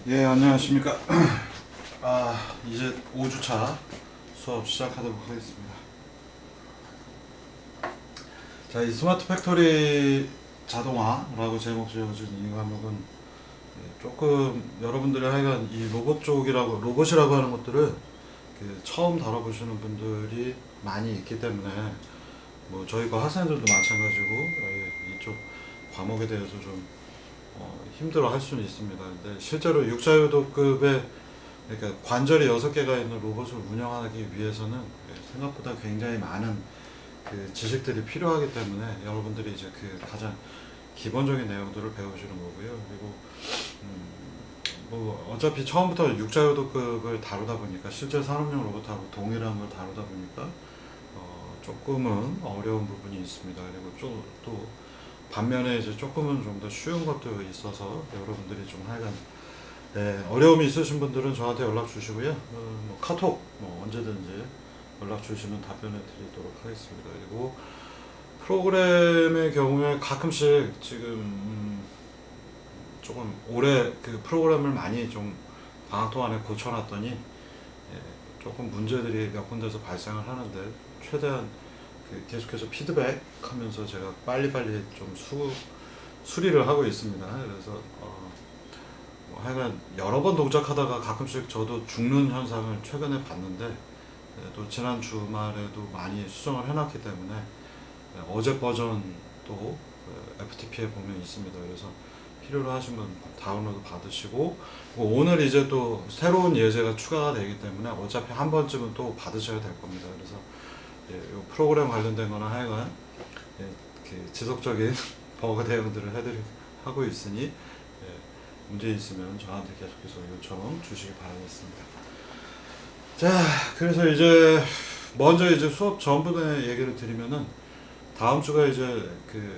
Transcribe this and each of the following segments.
예, 안녕하십니까. 이제 5주차 수업 시작하도록 하겠습니다. 자, 이 스마트 팩토리 자동화라고 제목 지어준 이 과목은 조금 여러분들이 하여간 이 로봇이라고 하는 것들을 처음 다뤄보시는 분들이 많이 있기 때문에 뭐 저희가 학생들도 마찬가지고 이쪽 과목에 대해서 좀 힘들어 할 수는 있습니다. 근데 실제로 육자유도급의 그러니까 관절이 6개가 있는 로봇을 운영하기 위해서는 생각보다 굉장히 많은 지식들이 필요하기 때문에 여러분들이 이제 가장 기본적인 내용들을 배우시는 거고요. 그리고 뭐 어차피 처음부터 육자유도급을 다루다 보니까 실제 산업용 로봇하고 동일한 걸 다루다 보니까 조금은 어려운 부분이 있습니다. 그리고 또 반면에 이제 조금은 좀 더 쉬운 것도 있어서 여러분들이 좀 하여간 어려움이 있으신 분들은 저한테 연락 주시고요. 뭐 카톡 뭐 언제든지 연락 주시면 답변해 드리도록 하겠습니다. 그리고 프로그램의 경우에 가끔씩 지금 조금 오래 프로그램을 많이 좀 방학 동안에 고쳐놨더니 조금 문제들이 몇 군데서 발생을 하는데 최대한 계속해서 피드백 하면서 제가 빨리빨리 좀 수리를 하고 있습니다. 그래서 뭐 하여간 여러 번 동작하다가 가끔씩 저도 죽는 현상을 최근에 봤는데 또 지난 주말에도 많이 수정을 해놨기 때문에 어제 버전도 FTP에 보면 있습니다. 그래서 필요로 하시면 다운로드 받으시고 오늘 이제 또 새로운 예제가 추가가 되기 때문에 어차피 한 번쯤은 또 받으셔야 될 겁니다. 그래서 요 프로그램 관련된 거나 하여간 지속적인 버그 대응들을 하고 있으니 문제 있으면 저한테 계속해서 요청 주시기 바라겠습니다. 자, 그래서 이제 먼저 이제 수업 전부의 얘기를 드리면은 다음 주가 이제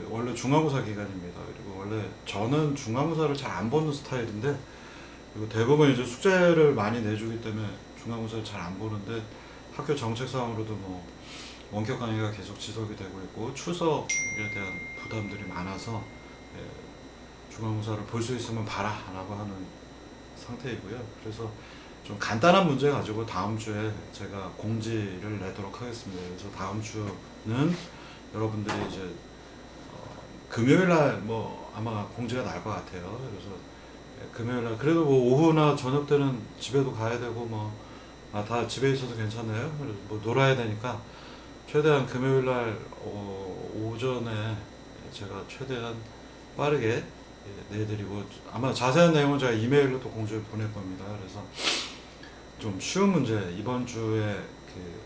원래 중간고사 기간입니다. 그리고 원래 저는 중간고사를 잘 안 보는 스타일인데 그리고 대부분 이제 숙제를 많이 내주기 때문에 중간고사를 잘 안 보는데 학교 정책상으로도 뭐 원격 강의가 계속 지속이 되고 있고 추석에 대한 부담들이 많아서 중간고사를 볼 수 있으면 봐라 라고 하는 상태이고요. 그래서 좀 간단한 문제 가지고 다음 주에 제가 공지를 내도록 하겠습니다. 그래서 다음 주는 여러분들이 이제 금요일날 뭐 아마 공지가 날 것 같아요. 그래서 금요일날 그래도 뭐 오후나 저녁 때는 집에도 가야 되고 뭐 다 집에 있어서 괜찮아요. 그래서 뭐 놀아야 되니까 최대한 금요일날 오전에 제가 최대한 빠르게 내드리고 아마 자세한 내용은 제가 이메일로 또 공지를 보낼 겁니다. 그래서 좀 쉬운 문제 이번 주에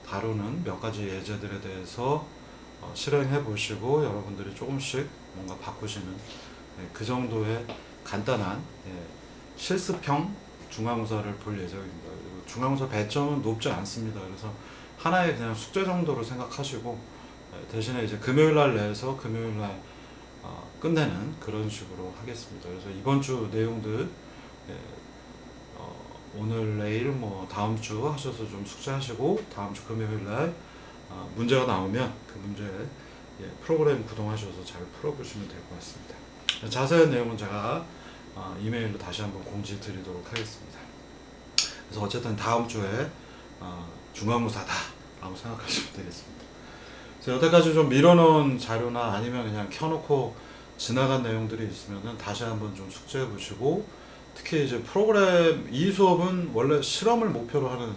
다루는 몇 가지 예제들에 대해서 실행해 보시고 여러분들이 조금씩 뭔가 바꾸시는 그 정도의 간단한 실습형 중간고사를 볼 예정입니다. 그리고 중간고사 배점은 높지 않습니다. 그래서 하나의 그냥 숙제 정도로 생각하시고 대신에 이제 금요일날 내서 금요일날 끝내는 그런 식으로 하겠습니다. 그래서 이번 주 내용들 오늘 내일 뭐 다음 주 하셔서 좀 숙제하시고 다음 주 금요일날 문제가 나오면 그 문제 프로그램 구동하셔서 잘 풀어보시면 될 것 같습니다. 자세한 내용은 제가 이메일로 다시 한번 공지 드리도록 하겠습니다. 그래서 어쨌든 다음 주에 중간고사다 라고 생각하시면 되겠습니다. 여태까지 좀 밀어놓은 자료나 아니면 그냥 켜놓고 지나간 내용들이 있으면 다시 한번 좀 숙제해 보시고 특히 이제 프로그램 이 수업은 원래 실험을 목표로 하는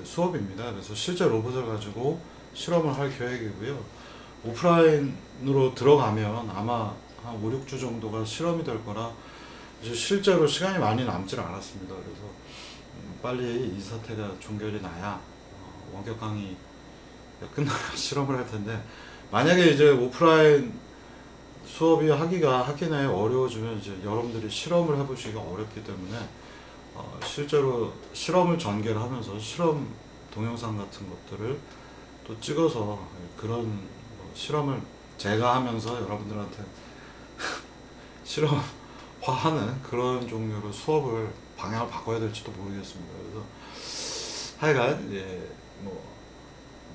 수업입니다. 그래서 실제 로봇을 가지고 실험을 할 계획이고요. 오프라인으로 들어가면 아마 한 5, 6주 정도가 실험이 될 거라 이제 실제로 시간이 많이 남질 않았습니다. 그래서 빨리 이 사태가 종결이 나야 원격 강의 끝나야 실험을 할 텐데 만약에 이제 오프라인 수업이 학기 내에 어려워지면 이제 여러분들이 실험을 해보시기가 어렵기 때문에 실제로 실험을 전개를 하면서 실험 동영상 같은 것들을 또 찍어서 그런 실험을 제가 하면서 여러분들한테 실험화하는 그런 종류로 수업을 방향을 바꿔야 될지도 모르겠습니다. 그래서 하여간 뭐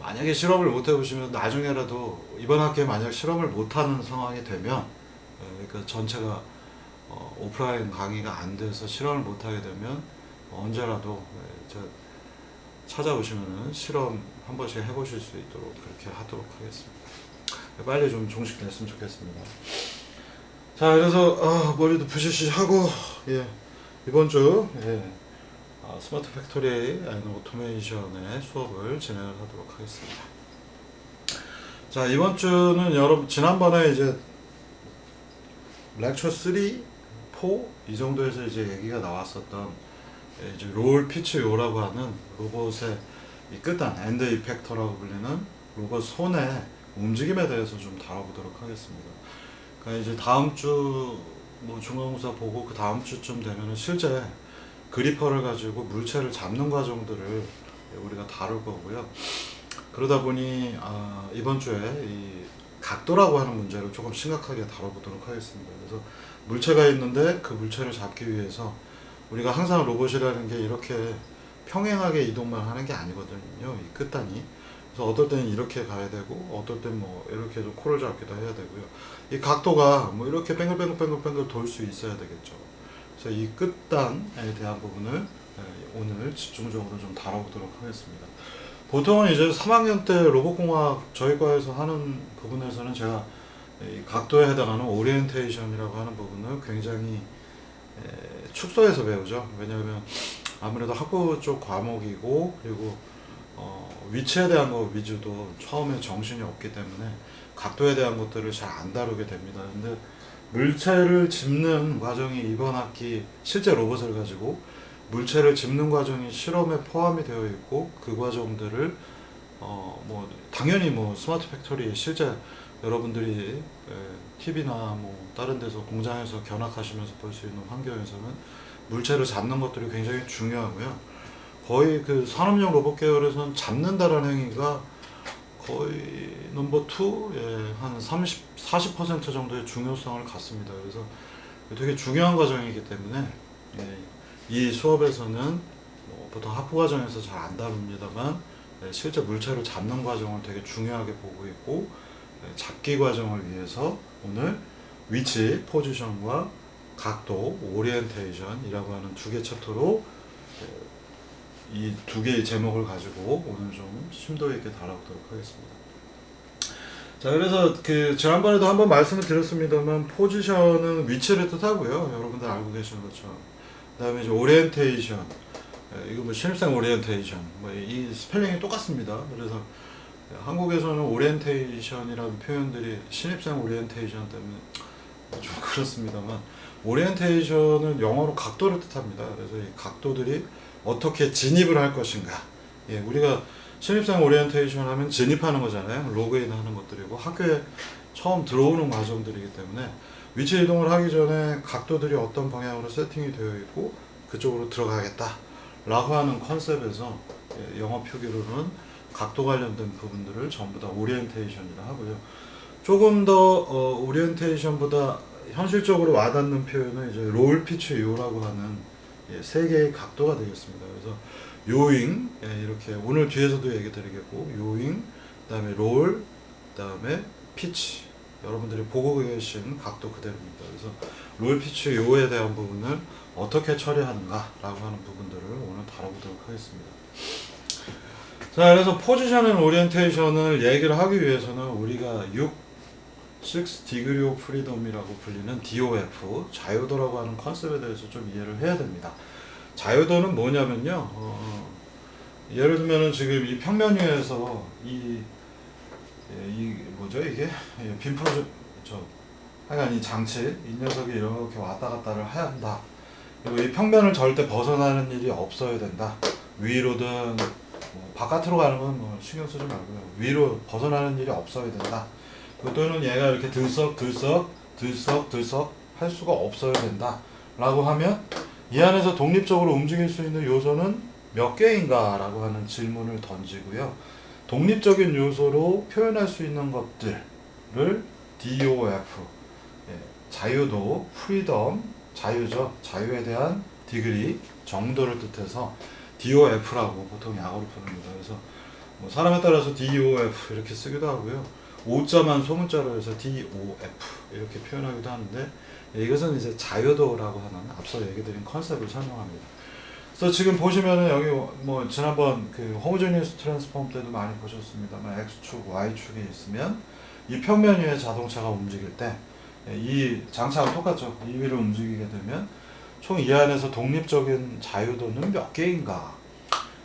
만약에 실험을 못 해보시면 나중에라도 이번 학기에 만약 실험을 못하는 상황이 되면 그러니까 전체가 오프라인 강의가 안 돼서 실험을 못 하게 되면 언제라도 저 찾아오시면은 실험 한 번씩 해보실 수 있도록 그렇게 하도록 하겠습니다. 빨리 좀 종식됐으면 좋겠습니다. 자, 그래서 머리도 부시시 하고, 예, 이번 주 스마트 팩토리 앤 오토메이션의 수업을 진행을 하도록 하겠습니다. 자, 이번 주는 여러분 지난번에 이제 렉처 3, 4 이 정도에서 이제 얘기가 나왔었던 이제 롤 피치 요라고 하는 로봇의 이 끝단 엔드 이펙터라고 불리는 로봇 손의 움직임에 대해서 좀 다뤄보도록 하겠습니다. 그러니까 이제 다음 주 뭐 중간고사 보고 그 다음 주쯤 되면은 실제 그리퍼를 가지고 물체를 잡는 과정들을 우리가 다룰 거고요. 그러다 보니 이번 주에 이 각도라고 하는 문제를 조금 심각하게 다뤄보도록 하겠습니다. 그래서 물체가 있는데 그 물체를 잡기 위해서 우리가 항상 로봇이라는 게 이렇게 평행하게 이동만 하는 게 아니거든요. 이 끝단이. 그래서 어떨 때는 이렇게 가야 되고, 어떨 때는 뭐 이렇게 좀 코를 잡기도 해야 되고요. 이 각도가 뭐 이렇게 뱅글뱅글 돌 수 있어야 되겠죠. 그래서 이 끝단에 대한 부분을 오늘 집중적으로 좀 다뤄보도록 하겠습니다. 보통은 이제 3학년 때 로봇공학 저희 과에서 하는 부분에서는 제가 이 각도에 해당하는 오리엔테이션이라고 하는 부분을 굉장히 축소해서 배우죠. 왜냐하면 아무래도 학부 쪽 과목이고, 그리고 위치에 대한 거 위주도 처음에 정신이 없기 때문에 각도에 대한 것들을 잘 안 다루게 됩니다. 근데 물체를 짚는 과정이 이번 학기 실제 로봇을 가지고 물체를 짚는 과정이 실험에 포함이 되어 있고, 그 과정들을 뭐 당연히 뭐 스마트 팩토리 실제 여러분들이 TV나 뭐 다른 데서 공장에서 견학하시면서 볼 수 있는 환경에서는 물체를 잡는 것들이 굉장히 중요하고요. 거의 그 산업용 로봇 계열에서는 잡는다라는 행위가 거의 넘버 2, 한 40% 정도의 중요성을 갖습니다. 그래서 되게 중요한 과정이기 때문에 이 수업에서는 보통 학부 과정에서 잘 안 다룹니다만 실제 물체를 잡는 과정을 되게 중요하게 보고 있고, 잡기 과정을 위해서 오늘 위치, 포지션과 각도, 오리엔테이션이라고 하는 두 개 챕터로 이 두 개의 제목을 가지고 오늘 좀 심도 있게 다뤄보도록 하겠습니다. 자, 그래서 그 지난번에도 한번 말씀을 드렸습니다만 포지션은 위치를 뜻하고요. 여러분들 알고 계시는 것처럼. 그다음에 이제 오리엔테이션, 이거 뭐 신입생 오리엔테이션, 뭐 이 스펠링이 똑같습니다. 그래서 한국에서는 오리엔테이션이라는 표현들이 신입생 오리엔테이션 때문에 좀 그렇습니다만, 오리엔테이션은 영어로 각도를 뜻합니다. 그래서 이 각도들이 어떻게 진입을 할 것인가. 우리가 신입생 오리엔테이션 하면 진입하는 거잖아요. 로그인 하는 것들이고 학교에 처음 들어오는 과정들이기 때문에 위치 이동을 하기 전에 각도들이 어떤 방향으로 세팅이 되어 있고 그쪽으로 들어가겠다 라고 하는 컨셉에서 영어 표기로는 각도 관련된 부분들을 전부 다 오리엔테이션이라 하고요. 조금 더 오리엔테이션보다 현실적으로 와닿는 표현은 이제 롤 피치 요라고 하는 세 개의 각도가 되겠습니다. 그래서 요잉, 이렇게 오늘 뒤에서도 얘기 드리겠고, 요잉, 그 다음에 롤, 그 다음에 피치, 여러분들이 보고 계신 각도 그대로입니다. 그래서 롤 피치 요에 대한 부분을 어떻게 처리하는가 라고 하는 부분들을 오늘 다뤄보도록 하겠습니다. 자, 그래서 포지션 앤 오리엔테이션을 얘기를 하기 위해서는 우리가 6 degree of freedom이라고 불리는 DOF, 자유도라고 하는 컨셉에 대해서 좀 이해를 해야 됩니다. 자유도는 뭐냐면요, 예를 들면은 지금 이 평면 위에서 이 뭐죠 이게 빔 프로젝 하여간 이 장치, 이 녀석이 이렇게 왔다 갔다를 해야 한다. 그리고 이 평면을 절대 벗어나는 일이 없어야 된다. 위로든 뭐 바깥으로 가는 건 뭐 신경 쓰지 말고요. 위로 벗어나는 일이 없어야 된다. 또는 얘가 이렇게 들썩 할 수가 없어야 된다 라고 하면 이 안에서 독립적으로 움직일 수 있는 요소는 몇 개인가 라고 하는 질문을 던지고요. 독립적인 요소로 표현할 수 있는 것들을 DOF, 자유도, 프리덤, 자유죠. 자유에 대한 디그리, 정도를 뜻해서 DOF라고 보통 약어로 부릅니다. 그래서 뭐 사람에 따라서 DOF 이렇게 쓰기도 하고요. 오자만 소문자로 해서 DOF 이렇게 표현하기도 하는데, 이것은 이제 자유도라고 하는 앞서 얘기 드린 컨셉을 설명합니다. 그래서 지금 보시면은 여기 뭐 지난번 그 호모제니어스 트랜스폼 때도 많이 보셨습니다만 X축, Y축이 있으면 이 평면 위에 자동차가 움직일 때 이 장차가 똑같죠. 이 위를 움직이게 되면 총 이 안에서 독립적인 자유도는 몇 개인가?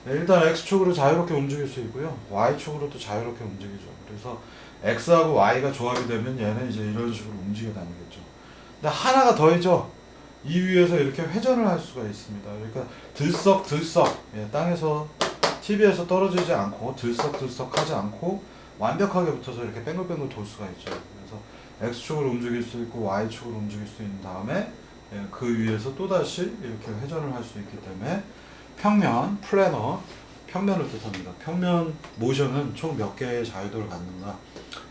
일단 X축으로 자유롭게 움직일 수 있고요. Y축으로도 자유롭게 움직이죠. 그래서 X하고 Y가 조합이 되면 얘는 이제 이런 식으로 움직여 다니겠죠. 근데 하나가 더 있죠. 이 위에서 이렇게 회전을 할 수가 있습니다. 그러니까 들썩들썩 땅에서 TV에서 떨어지지 않고 들썩들썩 하지 않고 완벽하게 붙어서 이렇게 뱅글뱅글 돌 수가 있죠. 그래서 X축으로 움직일 수 있고 Y축으로 움직일 수 있는 다음에 그 위에서 또다시 이렇게 회전을 할 수 있기 때문에 평면, 플래너, 평면을 뜻합니다. 평면 모션은 총 몇 개의 자유도를 갖는가?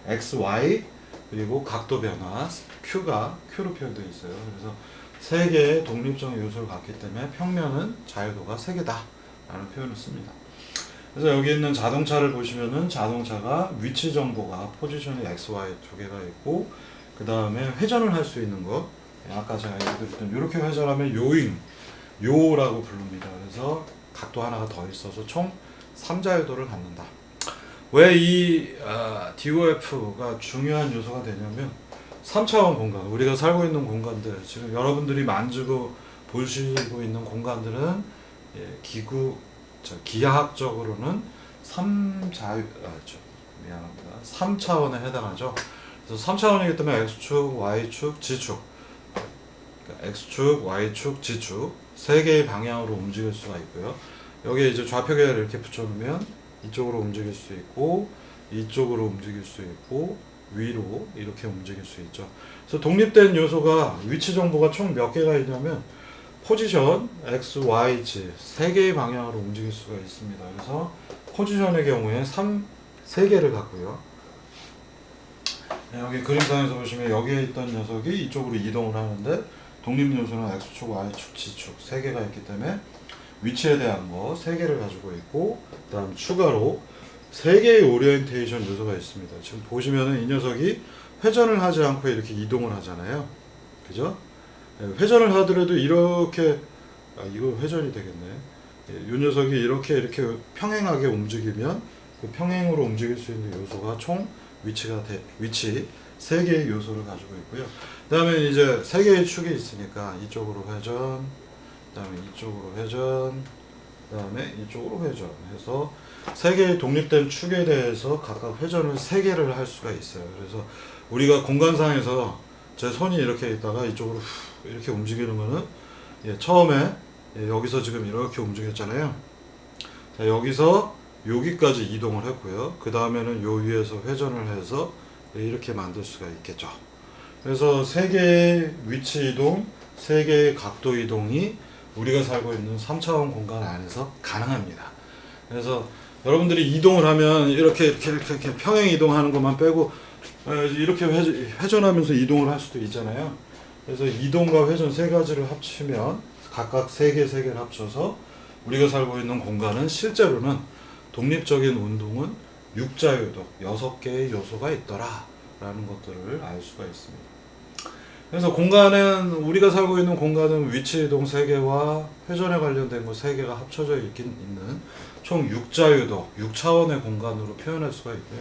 X, Y, 그리고 각도 변화, Q로 표현되어 있어요. 그래서 세 개의 독립적인 요소를 갖기 때문에 평면은 자유도가 세 개다 라는 표현을 씁니다. 그래서 여기 있는 자동차를 보시면은 자동차가 위치 정보가 포지션이 X, Y 두 개가 있고 그 다음에 회전을 할 수 있는 것 아까 제가 얘기드렸던 이렇게 회전하면 요라고 부릅니다. 그래서 각도 하나가 더 있어서 총 3자유도를 갖는다. 왜 이 DOF가 중요한 요소가 되냐면 3차원 공간, 우리가 살고 있는 공간들, 지금 여러분들이 만지고 보시고 있는 공간들은 기하학적으로는 3차원에 해당하죠. 그래서 3차원이기 때문에 X축, Y축, G축, 그러니까 X축, Y축, G축 세 개의 방향으로 움직일 수가 있고요. 여기에 이제 좌표계를 이렇게 붙여놓으면 이쪽으로 움직일 수 있고 이쪽으로 움직일 수 있고 위로 이렇게 움직일 수 있죠. 그래서 독립된 요소가 위치 정보가 총 몇 개가 있냐면 포지션, X, Y, Z 세 개의 방향으로 움직일 수가 있습니다. 그래서 포지션의 경우에 3개를 갖고요. 여기 그림상에서 보시면 여기에 있던 녀석이 이쪽으로 이동을 하는데 독립 요소는 X축, Y축, G축 3개가 있기 때문에 위치에 대한 거 3개를 가지고 있고 그 다음 추가로 3개의 오리엔테이션 요소가 있습니다. 지금 보시면은 이 녀석이 회전을 하지 않고 이렇게 이동을 하잖아요. 그죠? 회전을 하더라도 이렇게 이거 회전이 되겠네. 이 녀석이 이렇게 평행하게 움직이면 그 평행으로 움직일 수 있는 요소가 총 위치 3개의 요소를 가지고 있고요. 그 다음에 이제 3개의 축이 있으니까 이쪽으로 회전, 그 다음에 이쪽으로 회전, 그 다음에 이쪽으로 회전 해서 3개의 독립된 축에 대해서 각각 회전을 3개를 할 수가 있어요. 그래서 우리가 공간상에서 제 손이 이렇게 있다가 이쪽으로 이렇게 움직이는 거는 처음에 여기서 지금 이렇게 움직였잖아요. 자, 여기서 여기까지 이동을 했고요. 그 다음에는 요 위에서 회전을 해서 이렇게 만들 수가 있겠죠. 그래서 3개의 위치 이동, 3개의 각도 이동이 우리가 살고 있는 3차원 공간 안에서 가능합니다. 그래서 여러분들이 이동을 하면 이렇게 평행 이동하는 것만 빼고 이렇게 회전하면서 이동을 할 수도 있잖아요. 그래서 이동과 회전 세 가지를 합치면 각각 3개를 합쳐서 우리가 살고 있는 공간은 실제로는 독립적인 운동은 6자유도 6개의 요소가 있더라 라는 것들을 알 수가 있습니다. 그래서 공간은 우리가 살고 있는 공간은 위치 이동 3개와 회전에 관련된 거 3개가 합쳐져 있는 총 6자유도 6차원의 공간으로 표현할 수가 있고요.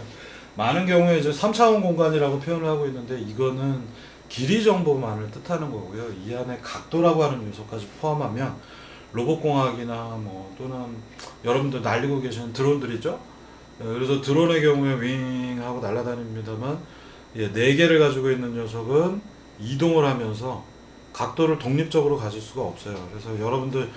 많은 경우에 이제 3차원 공간이라고 표현을 하고 있는데 이거는 길이 정보만을 뜻하는 거고요. 이 안에 각도라고 하는 요소까지 포함하면 로봇공학이나 뭐 또는 여러분들 날리고 계시는 드론들 있죠? 그래서 드론의 경우에 윙 하고 날아다닙니다만 4개를 가지고 있는 녀석은 이동을 하면서 각도를 독립적으로 가질 수가 없어요. 그래서 여러분들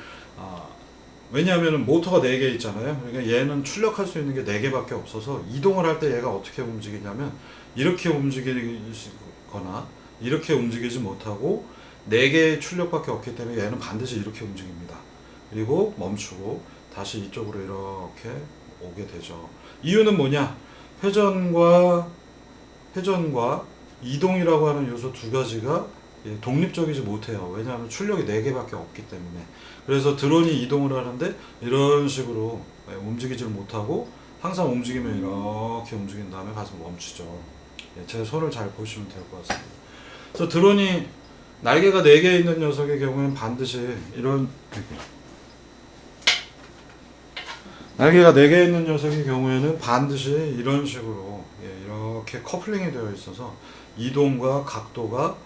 왜냐하면 모터가 4개 있잖아요. 그러니까 얘는 출력할 수 있는 게 4개밖에 없어서 이동을 할 때 얘가 어떻게 움직이냐면 이렇게 움직이거나 이렇게 움직이지 못하고 4개의 출력밖에 없기 때문에 얘는 반드시 이렇게 움직입니다. 그리고 멈추고 다시 이쪽으로 이렇게 오게 되죠. 이유는 뭐냐? 회전과 이동이라고 하는 요소 두 가지가 독립적이지 못해요. 왜냐하면 출력이 4개밖에 없기 때문에. 그래서 드론이 이동을 하는데 이런 식으로 움직이질 못하고 항상 움직이면 이렇게 움직인 다음에 가서 멈추죠. 제 손을 잘 보시면 될 것 같습니다. 그래서 드론이 날개가 4개 있는 녀석의 경우에는 반드시 이런 날개가 4개 있는 녀석의 경우에는 반드시 이런 식으로 이렇게 커플링이 되어 있어서 이동과 각도가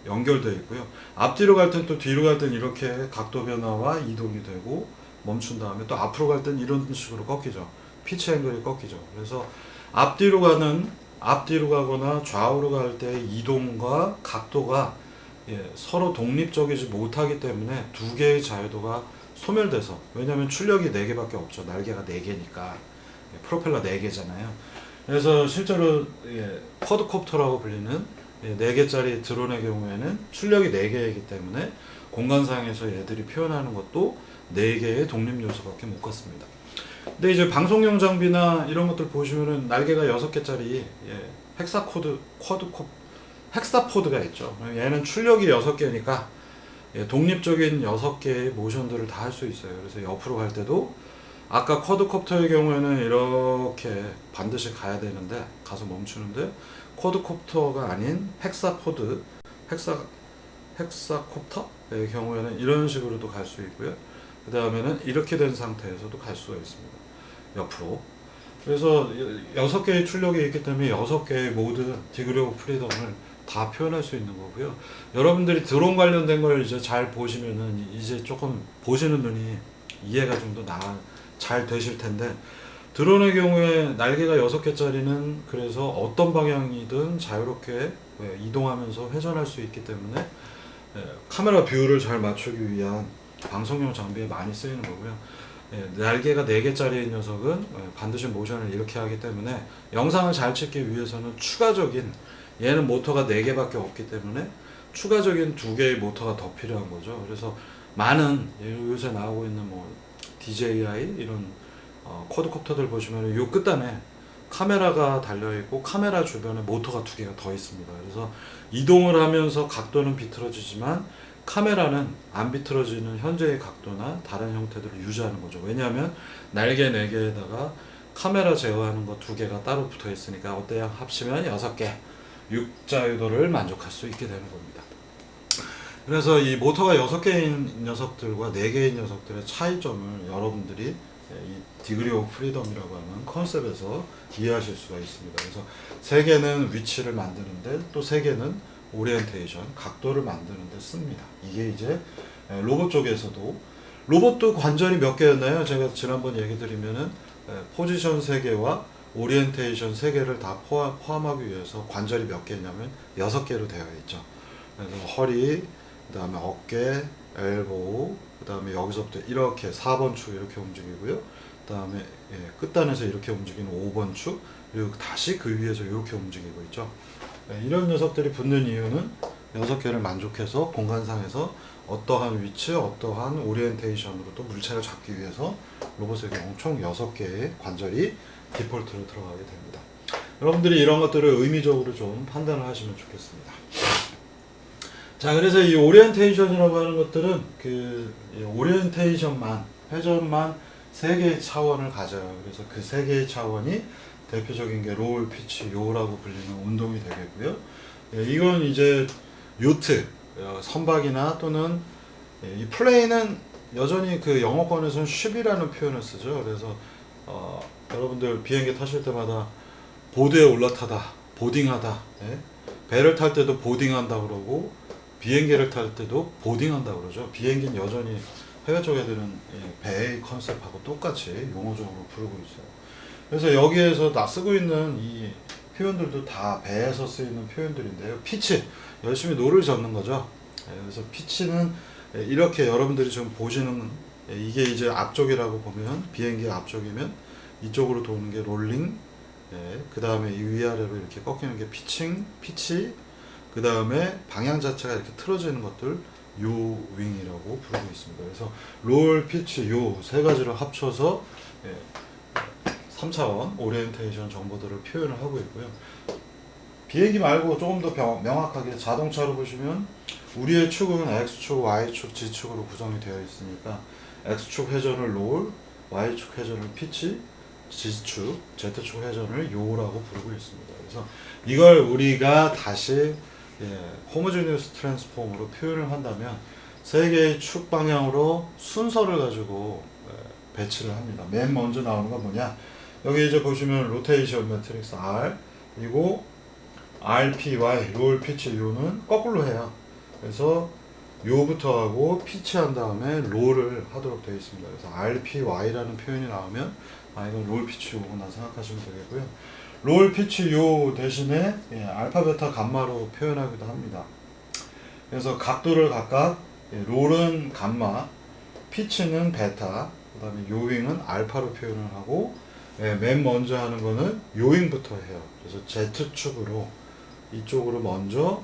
연결되어 있고요. 앞뒤로 갈 땐 또 뒤로 갈 땐 이렇게 각도 변화와 이동이 되고 멈춘 다음에 또 앞으로 갈 땐 이런 식으로 꺾이죠. 피치 앵글이 꺾이죠. 그래서 앞뒤로 가거나 좌우로 갈 때 이동과 각도가 서로 독립적이지 못하기 때문에 두 개의 자유도가 소멸돼서, 왜냐하면 출력이 4개밖에 없죠. 날개가 4개니까 프로펠러 4개잖아요. 그래서 실제로 쿼드콥터라고 불리는 4개짜리 드론의 경우에는 출력이 4개이기 때문에 공간상에서 얘들이 표현하는 것도 4개의 독립 요소밖에 못 갖습니다. 근데 이제 방송용 장비나 이런 것들 보시면은 날개가 6개짜리 헥사포드가 있죠. 얘는 출력이 6개니까 독립적인 6개의 모션들을 다 할 수 있어요. 그래서 옆으로 갈 때도 아까 쿼드콥터의 경우에는 이렇게 반드시 가야 되는데 가서 멈추는데, 쿼드콥터가 아닌 헥사콥터의 경우에는 이런 식으로도 갈 수 있고요. 그 다음에는 이렇게 된 상태에서도 갈 수가 있습니다. 옆으로. 그래서 6개의 출력이 있기 때문에 6개의 모든 디그리 오브 프리덤을 다 표현할 수 있는 거고요. 여러분들이 드론 관련된 걸 이제 잘 보시면은 이제 조금 보시는 눈이 이해가 좀 더 잘 되실 텐데, 드론의 경우에 날개가 6개짜리는 그래서 어떤 방향이든 자유롭게 이동하면서 회전할 수 있기 때문에 카메라 뷰를 잘 맞추기 위한 방송용 장비에 많이 쓰이는 거고요. 날개가 4개짜리 녀석은 반드시 모션을 이렇게 하기 때문에 영상을 잘 찍기 위해서는 추가적인, 얘는 모터가 4개밖에 없기 때문에 추가적인 2개의 모터가 더 필요한 거죠. 그래서 많은 요새 나오고 있는 뭐 DJI 이런 쿼드콥터들 보시면 요 끝단에 카메라가 달려있고 카메라 주변에 모터가 2개가 더 있습니다. 그래서 이동을 하면서 각도는 비틀어지지만 카메라는 안 비틀어지는 현재의 각도나 다른 형태들을 유지하는 거죠. 왜냐하면 날개 4개에다가 카메라 제어하는 거 2개가 따로 붙어 있으니까 어때요? 합치면 6개 6자유도를 만족할 수 있게 되는 겁니다. 그래서 이 모터가 6개인 녀석들과 4개인 녀석들의 차이점을 여러분들이 이 디그리 오브 프리덤이라고 하는 컨셉에서 이해하실 수가 있습니다. 그래서 3개는 위치를 만드는데 또 3개는 오리엔테이션, 각도를 만드는데 씁니다. 이게 이제 로봇 쪽에서도, 로봇도 관절이 몇 개였나요? 제가 지난번 얘기 드리면은 포지션 3개와 오리엔테이션 3개를 다 포함하기 위해서 관절이 몇 개냐면 6개로 되어 있죠. 그래서 허리, 그 다음에 어깨, 엘보우, 그 다음에 여기서부터 이렇게 4번 축 이렇게 움직이고요. 그 다음에 끝단에서 이렇게 움직이는 5번 축, 그리고 다시 그 위에서 이렇게 움직이고 있죠. 이런 녀석들이 붙는 이유는 6개를 만족해서 공간상에서 어떠한 위치, 어떠한 오리엔테이션으로 또 물체를 잡기 위해서 로봇의 경우 총 6개의 관절이 디폴트로 들어가게 됩니다. 여러분들이 이런 것들을 의미적으로 좀 판단을 하시면 좋겠습니다. 자, 그래서 이 오리엔테이션이라고 하는 것들은 그 오리엔테이션만, 회전만 3개의 차원을 가져요. 그래서 그 3개의 차원이 대표적인 게 롤, 피치, 요라고 불리는 운동이 되겠고요. 이건 이제 요트, 선박이나 또는 이 플레인은 여전히 그 영어권에서는 쉽이라는 표현을 쓰죠. 그래서 여러분들 비행기 타실 때마다 보드에 올라타다, 보딩하다, 배를 탈 때도 보딩한다 그러고 비행기를 탈 때도 보딩한다 그러죠. 비행기는 여전히 해외 쪽 애들은 배의 컨셉하고 똑같이 용어적으로 부르고 있어요. 그래서 여기에서 나 쓰고 있는 이 표현들도 다 배에서 쓰이는 표현들인데요. 피치, 열심히 노를 젓는 거죠. 그래서 피치는 이렇게 여러분들이 지금 보시는 이게 이제 앞쪽이라고 보면 비행기 앞쪽이면 이쪽으로 도는 게 롤링, 그 다음에 이 위아래로 이렇게 꺾이는 게 피치, 그 다음에 방향 자체가 이렇게 틀어지는 것들 요 윙이라고 부르고 있습니다. 그래서 롤, 피치, 요 세 가지를 합쳐서 3차원 오리엔테이션 정보들을 표현을 하고 있고요. 비행기 말고 조금 더 명확하게 자동차로 보시면 우리의 축은 X축, Y축, Z축으로 구성이 되어 있으니까 X축 회전을 롤, Y축 회전을 피치, Z축, Z축 회전을 요라고 부르고 있습니다. 그래서 이걸 우리가 다시 호모지니어스 트랜스폼으로 표현을 한다면 세 개의 축 방향으로 순서를 가지고 배치를 합니다. 맨 먼저 나오는 건 뭐냐? 여기 이제 보시면 로테이션 매트릭스 R 그리고 RPY 롤 피치 요는 거꾸로 해요. 그래서 요부터 하고 피치 한 다음에 롤을 하도록 되어 있습니다. 그래서 RPY라는 표현이 나오면 이건 롤 피치 요구나 생각하시면 되겠고요. 롤 피치 요 대신에 알파 베타 감마로 표현하기도 합니다. 그래서 각도를 각각 롤은 감마, 피치는 베타, 그 다음에 요윙은 알파로 표현을 하고 맨 먼저 하는 거는 요윙부터 해요. 그래서 Z축으로 이쪽으로 먼저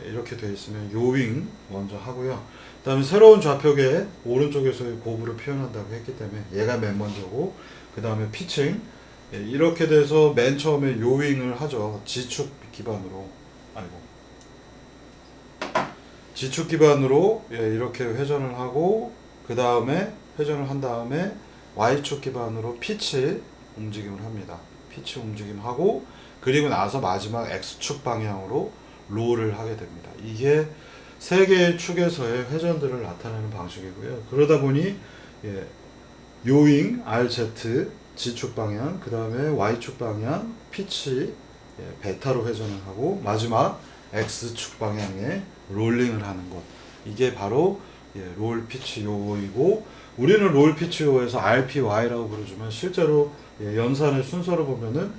이렇게 되어 있으면 요윙 먼저 하고요. 그 다음에 새로운 좌표계 오른쪽에서의 고부를 표현한다고 했기 때문에 얘가 맨 먼저고 그 다음에 피칭 이렇게 돼서 맨 처음에 요윙을 하죠. G축 기반으로 G축 기반으로 이렇게 회전을 하고 그 다음에 회전을 한 다음에 Y축 기반으로 피치 움직임을 합니다. 피치 움직임하고 그리고 나서 마지막 X축 방향으로 롤을 하게 됩니다. 이게 세 개의 축에서의 회전들을 나타내는 방식이고요. 그러다 보니 요잉, RZ, G축 방향, 그 다음에 Y축 방향, 피치, 베타로 회전을 하고 마지막 X축 방향에 롤링을 하는 것. 이게 바로 롤 피치 요이고 우리는 롤 피치 요에서 RPY라고 부르지만 실제로 연산의 순서를 보면은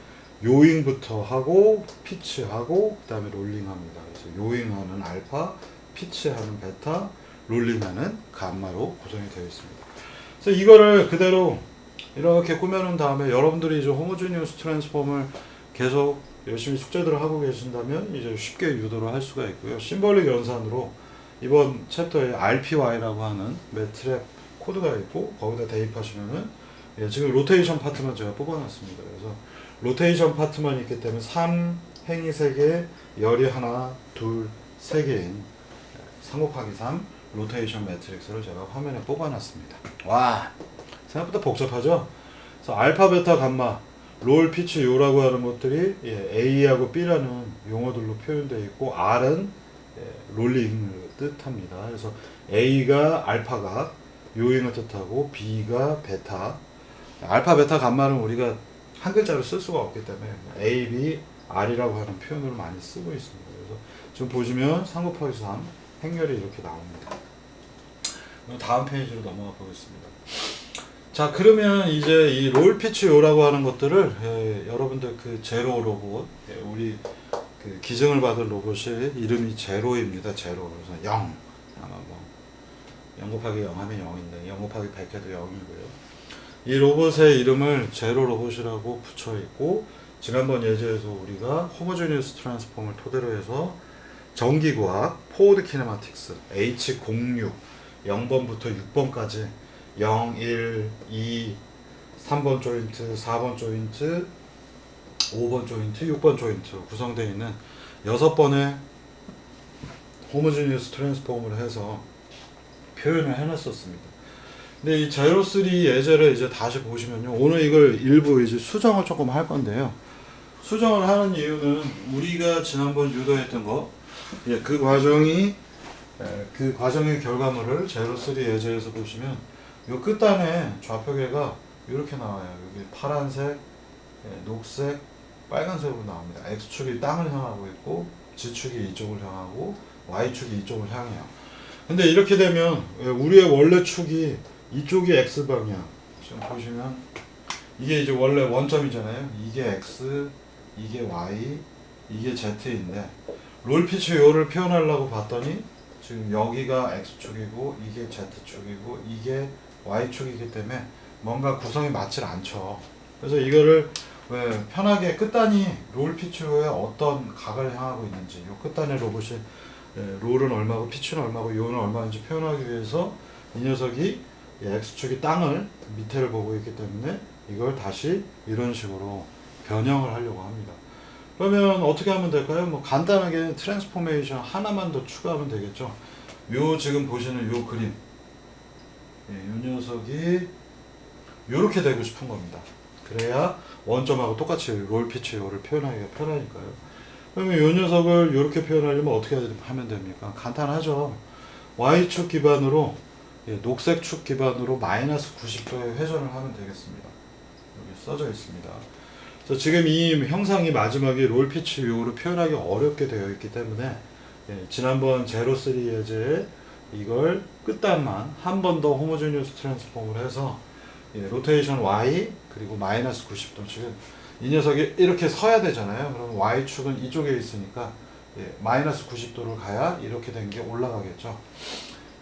요잉부터 하고 피치하고 그 다음에 롤링합니다. 그래서 요잉하는 알파, 피치하는 베타, 롤링하는 감마로 구성이 되어 있습니다. 그래서 이거를 그대로 이렇게 꾸며놓은 다음에 여러분들이 이제 호모지니어스 트랜스폼을 계속 열심히 숙제들을 하고 계신다면 이제 쉽게 유도를 할 수가 있고요. 심볼릭 연산으로 이번 챕터에 RPY라고 하는 매트랩 코드가 있고 거기다 대입하시면은 지금 로테이션 파트만 제가 뽑아놨습니다. 그래서 로테이션 파트만 있기 때문에 3, 행이 3개, 열이 하나, 둘, 3개인 3 곱하기 3 로테이션 매트릭스를 제가 화면에 뽑아놨습니다. 와, 생각보다 복잡하죠? 그래서 알파, 베타, 감마, 롤, 피치, 요라고 하는 것들이 A하고 B라는 용어들로 표현되어 있고 R은 롤링을 뜻합니다. 그래서 A가 알파가 요잉을 뜻하고 B가 베타, 알파, 베타, 감마는 우리가 한 글자로 쓸 수가 없기 때문에 A, B, R이라고 하는 표현을 많이 쓰고 있습니다. 그래서 지금 보시면 3 곱하기 3 행렬이 이렇게 나옵니다. 다음 페이지로 넘어가 보겠습니다. 자, 그러면 이제 이 롤 피치 요라고 하는 것들을 여러분들 그 제로 로봇 우리 그 기증을 받은 로봇이 이름이 제로입니다. 제로. 그래서 0 아마 뭐 0 곱하기 0 하면 0인데 0 곱하기 100 해도 0이고요. 이 로봇의 이름을 제로 로봇이라고 붙여 있고 지난번 예제에서 우리가 호모지니어스 트랜스폼을 토대로 해서 전기과학, 포워드 키네마틱스, H06, 0번부터 6번까지 0, 1, 2, 3번 조인트, 4번 조인트, 5번 조인트, 6번 조인트 구성되어 있는 6번의 호모지니어스 트랜스폼을 해서 표현을 해놨었습니다. 근데 이 제로3 예제를 이제 다시 보시면요. 오늘 이걸 일부 이제 수정을 조금 할 건데요. 수정을 하는 이유는 우리가 지난번 유도했던 거, 그 과정의 결과물을 제로3 예제에서 보시면 요 끝단에 좌표계가 이렇게 나와요. 여기 파란색, 녹색, 빨간색으로 나옵니다. X축이 땅을 향하고 있고 G축이 이쪽을 향하고 Y축이 이쪽을 향해요. 근데 이렇게 되면 우리의 원래 축이 이쪽이 X방향, 지금 보시면 이게 이제 원래 원점이잖아요. 이게 X, 이게 Y, 이게 Z인데 롤 피치 요를 표현하려고 봤더니 지금 여기가 X축이고 이게 Z축이고 이게 Y축이기 때문에 뭔가 구성이 맞질 않죠. 그래서 이거를 왜 편하게 끝단이 롤 피치요에 어떤 각을 향하고 있는지 요 끝단의 로봇이 롤은 얼마고 피치는 얼마고 요는 얼마인지 표현하기 위해서 이 녀석이 X축이 땅을 밑에를 보고 있기 때문에 이걸 다시 이런 식으로 변형을 하려고 합니다. 그러면 어떻게 하면 될까요? 뭐 간단하게 트랜스포메이션 하나만 더 추가하면 되겠죠. 요 지금 보시는 요 그림, 요 녀석이 요렇게 되고 싶은 겁니다. 그래야 원점하고 똑같이 롤 피치 요를 표현하기가 편하니까요. 그러면 이 녀석을 이렇게 표현하려면 어떻게 하면 됩니까? 간단하죠. Y축 기반으로, 녹색 축 기반으로 마이너스 90도의 회전을 하면 되겠습니다. 여기 써져 있습니다. 그래서 지금 이 형상이 마지막에 롤 피치 요로 표현하기 어렵게 되어 있기 때문에, 지난번 제로 3 예제에 이걸 끝단만 한 번 더 호모제니어스 트랜스폼을 해서 로테이션 Y 그리고 마이너스 90도, 지금 이 녀석이 이렇게 서야 되잖아요. 그럼 Y축은 이쪽에 있으니까 마이너스 90도를 가야 이렇게 된 게 올라가겠죠.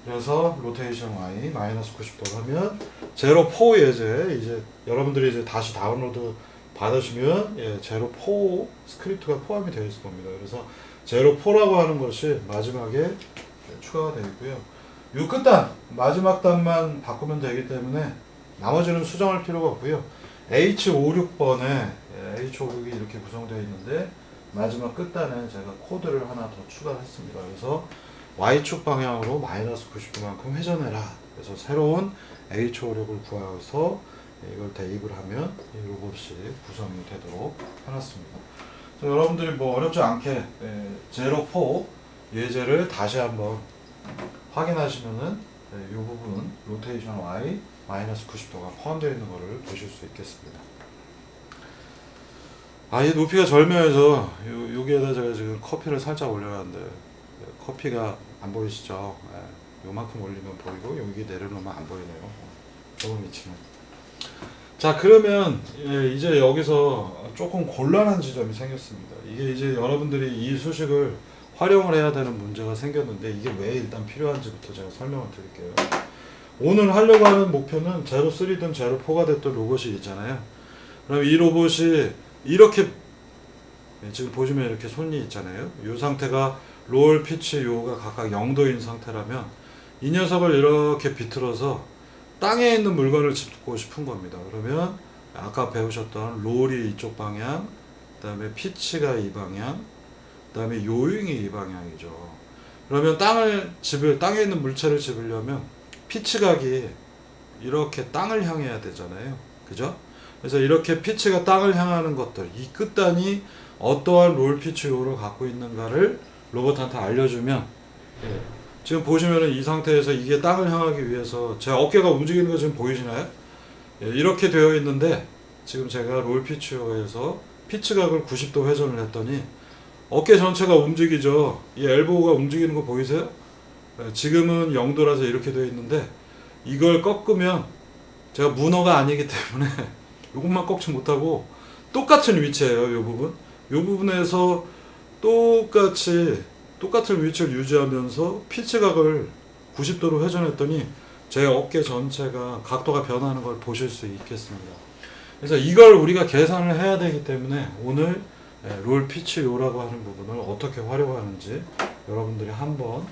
그래서 로테이션 Y 마이너스 90도 하면 제로 4 예제, 이제 여러분들이 이제 다시 다운로드 받으시면 제로 4 스크립트가 포함이 되어 있을 겁니다. 그래서 제로 4라고 하는 것이 마지막에 추가가 되어 있고요. 이 끝단 마지막 단만 바꾸면 되기 때문에 나머지는 수정할 필요가 없고요. H56번에 H56이 이렇게 구성되어 있는데 마지막 끝단에 제가 코드를 하나 더 추가했습니다. 그래서 Y축 방향으로 마이너스 90도만큼 회전해라. 그래서 새로운 H56을 구해서 이걸 대입을 하면 이 로봇이 구성이 되도록 해놨습니다. 여러분들이 뭐 어렵지 않게 제로 4 예제를 다시 한번 확인하시면은 이 부분 로테이션 Y 마이너스 90도가 포함되어 있는 것을 보실 수 있겠습니다. 이 높이가 절묘해서 여기에다 제가 지금 커피를 살짝 올려놨는데 커피가 안 보이시죠? 요만큼 올리면 보이고 여기 내려놓으면 안 보이네요. 조금 위치는. 자, 그러면 이제 여기서 조금 곤란한 지점이 생겼습니다. 이게 이제 여러분들이 이 수식을 활용을 해야 되는 문제가 생겼는데 이게 왜 일단 필요한지부터 제가 설명을 드릴게요. 오늘 하려고 하는 목표는 제로 3든 제로 4가 됐던 로봇이 있잖아요. 그럼 이 로봇이 이렇게 지금 보시면 이렇게 손이 있잖아요. 이 상태가 롤, 피치, 요가 각각 0도인 상태라면 이 녀석을 이렇게 비틀어서 땅에 있는 물건을 짚고 싶은 겁니다. 그러면 아까 배우셨던 롤이 이쪽 방향, 그 다음에 피치가 이 방향, 그 다음에 요잉이 이 방향이죠. 그러면 땅에 있는 물체를 집으려면 피치각이 이렇게 땅을 향해야 되잖아요. 그죠? 그래서 이렇게 피치가 땅을 향하는 것들, 이 끝단이 어떠한 롤 피치 요를 갖고 있는가를 로봇한테 알려주면, 지금 보시면은 이 상태에서 이게 땅을 향하기 위해서 제 어깨가 움직이는 거 지금 보이시나요? 이렇게 되어 있는데 지금 제가 롤 피치 요에서 피치각을 90도 회전을 했더니 어깨 전체가 움직이죠. 이 엘보우가 움직이는 거 보이세요? 지금은 0도라서 이렇게 되어 있는데 이걸 꺾으면 제가 문어가 아니기 때문에 이것만 꺾지 못하고 똑같은 위치예요. 이 부분. 이 부분에서 똑같은 위치를 유지하면서 피치각을 90도로 회전했더니 제 어깨 전체가 각도가 변하는 걸 보실 수 있겠습니다. 그래서 이걸 우리가 계산을 해야 되기 때문에 오늘 롤 피치 요라고 하는 부분을 어떻게 활용하는지 여러분들이 한번,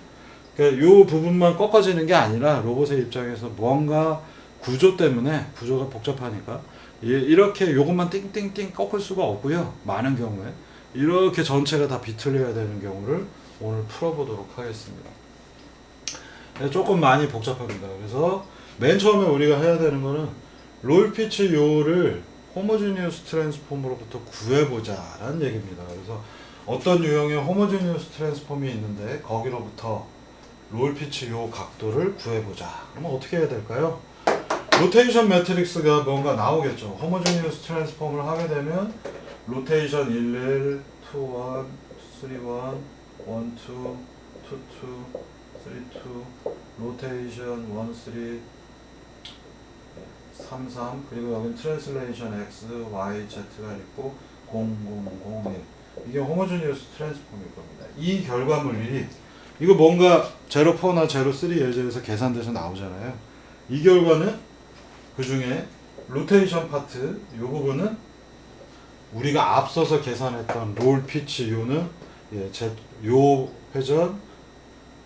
그러니까 요 부분만 꺾어지는 게 아니라 로봇의 입장에서 뭔가 구조 때문에, 구조가 복잡하니까 이렇게 요것만 띵띵띵 꺾을 수가 없고요. 많은 경우에 이렇게 전체가 다 비틀려야 되는 경우를 오늘 풀어보도록 하겠습니다. 조금 많이 복잡합니다. 그래서 맨 처음에 우리가 해야 되는 거는 롤 피치 요를 호모지니어스 트랜스폼으로부터 구해보자 라는 얘기입니다. 그래서 어떤 유형의 호모지니어스 트랜스폼이 있는데 거기로부터 롤 피치 요 각도를 구해보자. 그러면 어떻게 해야 될까요? 로테이션 매트릭스가 뭔가 나오겠죠. 호모지니어스 트랜스폼을 하게 되면 로테이션 11, 2, 1, 3, 1, 1, 2, 2, 2, 3, 2, 로테이션 1, 3, 3, 그리고 여기 트랜슬레이션 X, Y, Z가 있고 0, 0, 0, 1. 이게 호모지니어스 트랜스폼일 겁니다. 이 결과물이 이거 뭔가 제로 4나 제로 3 예제에서 계산돼서 나오잖아요. 이 결과는 그 중에 로테이션 파트 이 부분은 우리가 앞서서 계산했던 롤 피치 요는 요 회전,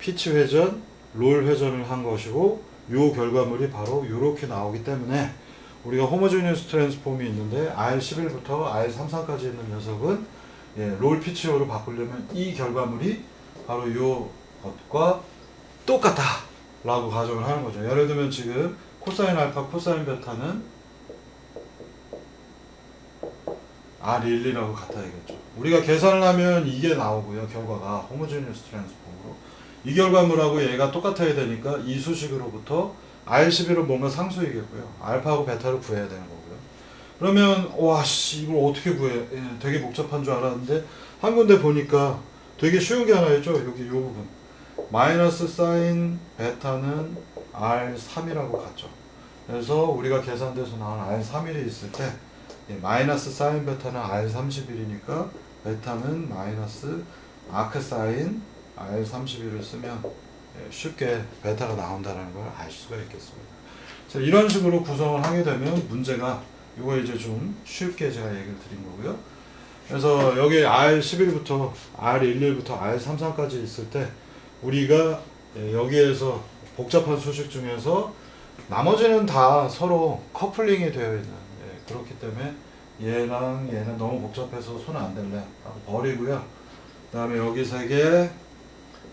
피치 회전, 롤 회전을 한 것이고 요 결과물이 바로 이렇게 나오기 때문에 우리가 호모지니어스 트랜스폼이 있는데 R11부터 R33까지 있는 녀석은 롤 피치요로 바꾸려면 이 결과물이 바로 요 것과 똑같다 라고 가정을 하는 거죠. 예를 들면 지금 코사인 알파, 코사인 베타는 R12라고 같아야겠죠. 우리가 계산을 하면 이게 나오고요. 결과가 호모지니어스 트랜스폼으로 이 결과물하고 얘가 똑같아야 되니까 이 수식으로부터 R11은 뭔가 상수이겠고요. 알파하고 베타를 구해야 되는 거고요. 그러면 와씨 이걸 어떻게 구해? 되게 복잡한 줄 알았는데 한 군데 보니까 되게 쉬운 게 하나 있죠. 여기 이 부분 마이너스 사인 베타는 R3이라고 갔죠. 그래서 우리가 계산돼서 나온 R31이 있을 때 마이너스 사인 베타는 R31이니까 베타는 마이너스 아크 사인 R31을 쓰면 쉽게 베타가 나온다는 걸 알 수가 있겠습니다. 자, 이런 식으로 구성을 하게 되면 문제가 이거 이제 좀 쉽게 제가 얘기를 드린 거고요. 그래서 여기 R11부터 R11부터 R33까지 있을 때 우리가 여기에서 복잡한 수식 중에서 나머지는 다 서로 커플링이 되어 있는 그렇기 때문에 얘랑 얘는 너무 복잡해서 손 안 댈래 하고 버리고요. 그 다음에 여기 3개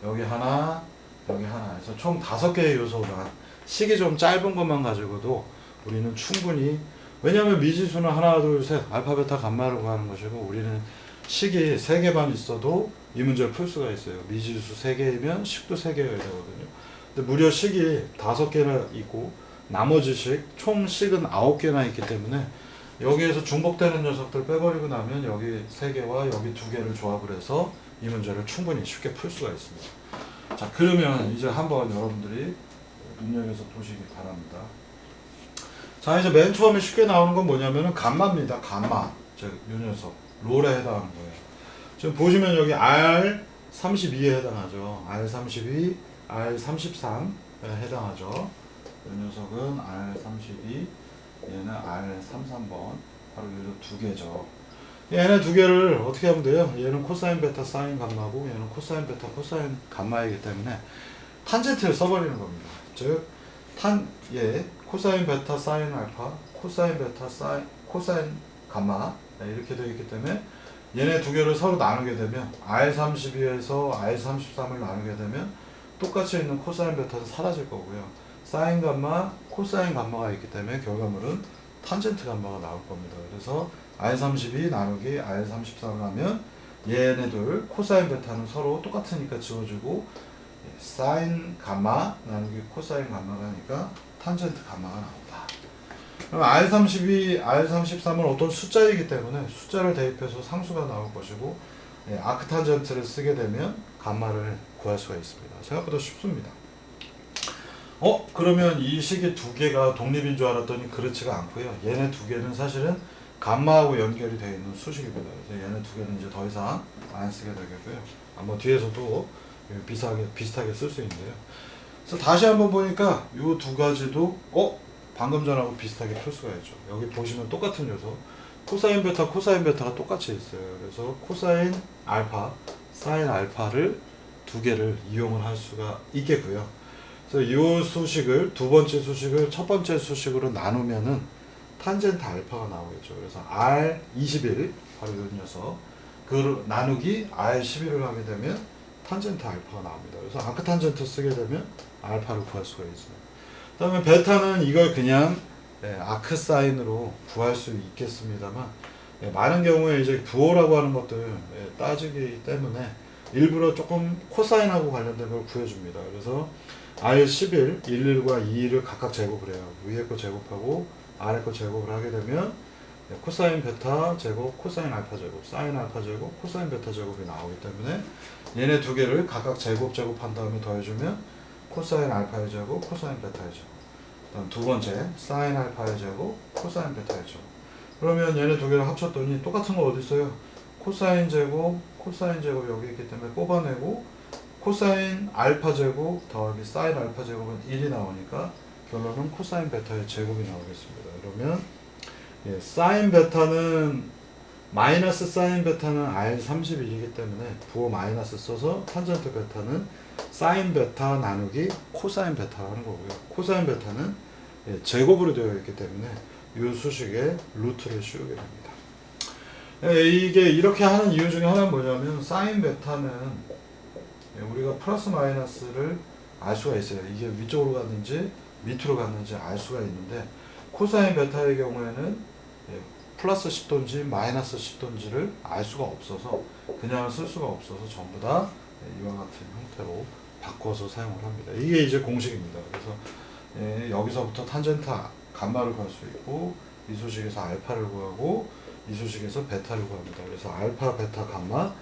여기 하나 여기 하나 해서 총 5개의 요소가 식이 좀 짧은 것만 가지고도 우리는 충분히 왜냐하면 미지수는 하나 둘 셋 알파 베타 감마를 구하는 것이고 우리는 식이 3개만 있어도 이 문제를 풀 수가 있어요. 미지수 3개이면 식도 3개여야 되거든요. 근데 무려 식이 5개나 있고 나머지 총 식은 9개나 있기 때문에 여기에서 중복되는 녀석들 빼버리고 나면 여기 3개와 여기 2개를 조합을 해서 이 문제를 충분히 쉽게 풀 수가 있습니다. 자, 그러면 이제 한번 여러분들이 눈여겨서 보시기 바랍니다. 자, 이제 맨 처음에 쉽게 나오는 건 뭐냐면은 감마입니다. 감마. 이 녀석. 롤에 해당하는 거예요. 지금 보시면 여기 R32에 해당하죠. R32, R33에 해당하죠. 이 녀석은 R32, 얘는 R33번. 바로 이 2개죠. 얘네 2개를 어떻게 하면 돼요? 얘는 코사인 베타 사인 감마고 얘는 코사인 베타 코사인 감마이기 때문에 탄젠트를 써버리는 겁니다. 즉 코사인 베타 사인 알파 코사인 베타 사인 코사인 감마 이렇게 되어 있기 때문에 얘네 2개를 서로 나누게 되면 R32에서 R33을 나누게 되면 똑같이 있는 코사인 베타는 사라질 거고요. 사인 감마 코사인 감마가 있기 때문에 결과물은 탄젠트 감마가 나올 겁니다. 그래서 R32 나누기 R33을 하면 얘네들 코사인 베타는 서로 똑같으니까 지워주고 사인 감마 나누기 코사인 감마가 하니까 탄젠트 감마가 나온다. 그럼 R32, R33은 어떤 숫자이기 때문에 숫자를 대입해서 상수가 나올 것이고 아크탄젠트를 쓰게 되면 감마를 구할 수가 있습니다. 생각보다 쉽습니다. 그러면 이 식이 2개가 독립인 줄 알았더니 그렇지가 않고요. 얘네 2개는 사실은 감마하고 연결이 되어 있는 수식입니다. 그래서 얘네 2개는 이제 더 이상 안 쓰게 되겠고요. 아마 뒤에서도 비슷하게 쓸 수 있는데요. 그래서 다시 한번 보니까 이 2가지도 방금 전하고 비슷하게 풀 수가 있죠. 여기 보시면 똑같은 요소 코사인 베타가 똑같이 있어요. 그래서 코사인 알파, 사인 알파를 2개를 이용을 할 수가 있겠고요. 그래서 이 수식을 두 번째 수식을 첫 번째 수식으로 나누면은 탄젠트 알파가 나오겠죠. 그래서 R21 바로 이 녀석 그 나누기 R11을 하게 되면 탄젠트 알파가 나옵니다. 그래서 아크탄젠트 쓰게 되면 알파를 구할 수가 있어요. 그 다음에 베타는 이걸 그냥 아크 사인으로 구할 수 있겠습니다만 많은 경우에 이제 부호라고 하는 것들 따지기 때문에 일부러 조금 코사인하고 관련된 걸 구해줍니다. 그래서 R11, 11과 2를 각각 제곱을 해요. 위에 거 제곱하고 아래 거 제곱을 하게 되면 코사인 베타 제곱, 코사인 알파 제곱, 사인 알파 제곱, 코사인 베타 제곱이 나오기 때문에 얘네 2개를 각각 제곱한 다음에 더해주면 코사인 알파의 제곱, 코사인 베타의 제곱. 다음 두 번째 사인 알파의 제곱, 코사인 베타의 제곱. 그러면 얘네 2개를 합쳤더니 똑같은 거 어디 있어요? 코사인 제곱 여기 있기 때문에 뽑아내고 코사인 알파 제곱 더하기 사인 알파 제곱은 1이 나오니까 결론은 코사인 베타의 제곱이 나오겠습니다. 그러면 사인 베타는 마이너스 사인 베타는 R31이기 때문에 부호 마이너스 써서 탄젠트 베타는 사인 베타 나누기 코사인 베타 하는 거고요. 코사인 베타는 제곱으로 되어 있기 때문에 이 수식의 루트를 씌우게 됩니다. 이게 이렇게 하는 이유 중에 하나는 뭐냐면 사인 베타는 우리가 플러스 마이너스를 알 수가 있어요. 이게 위쪽으로 갔는지 밑으로 갔는지 알 수가 있는데 코사인 베타의 경우에는 플러스 10도인지 마이너스 10도인지를 알 수가 없어서 그냥 쓸 수가 없어서 전부 다 이와 같은 형태로 바꿔서 사용을 합니다. 이게 이제 공식입니다. 그래서 여기서부터 탄젠트 감마를 구할 수 있고 이 수식에서 알파를 구하고 이 수식에서 베타를 구합니다. 그래서 알파, 베타, 감마,